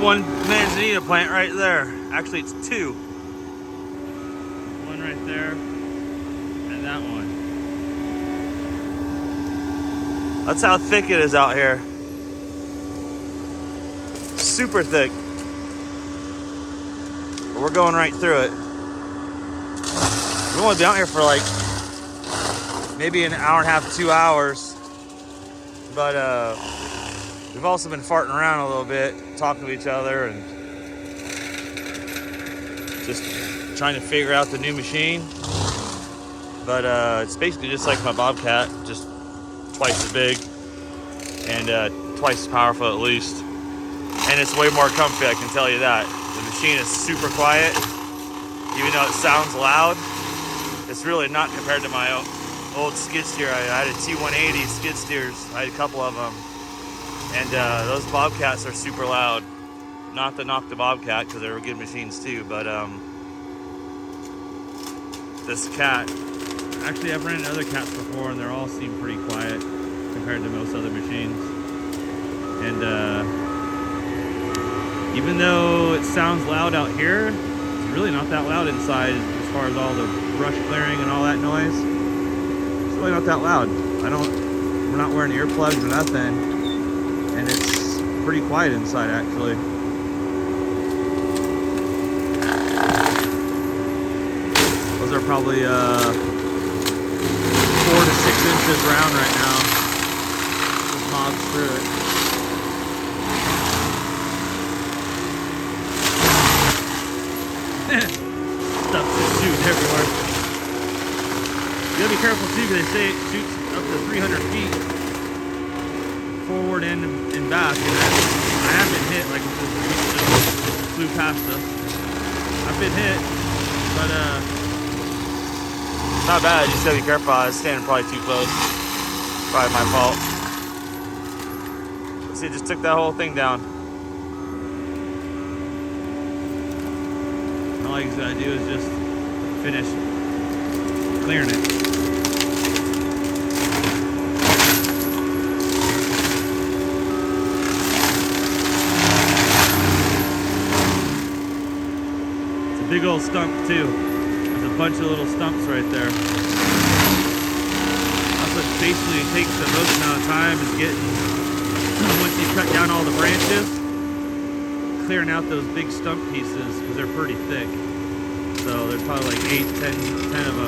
one Manzanita plant right there. Actually, it's two. One right there, and that one. That's how thick it is out here. Super thick. But we're going right through it. We've only been out here for like maybe an hour and a half, 2 hours. But we've also been farting around a little bit, talking to each other, and just trying to figure out the new machine. But it's basically just like my Bobcat, just twice as big and twice as powerful at least. And it's way more comfy, I can tell you that. The machine is super quiet, even though it sounds loud. It's really not compared to my old skid steer. I had a T180 skid steers. I had a couple of them. And those Bobcats are super loud. Not to knock the Bobcat, because they were good machines too, but this cat, actually I've ran into other cats before and they all seem pretty quiet compared to most other machines. And even though it sounds loud out here, it's really not that loud inside as far as all the brush clearing and all that noise. It's really not that loud. We're not wearing earplugs or nothing. And it's pretty quiet inside actually. Those are probably 4 to 6 inches round right now. Just mobs through it. Stuff just shooting everywhere. You gotta be careful too, because they say it shoots up to 300 feet forward and back. And I have been hit, like it just flew past us. I've been hit, but not bad. You just gotta be careful. I was standing probably too close. Probably my fault. See, it just took that whole thing down. All you gotta do is just finish clearing it. It's a big old stump too. There's a bunch of little stumps right there. That's what basically takes the most amount of time is getting, once you cut down all the branches, clearing out those big stump pieces because they're pretty thick. So there's probably like 10 of them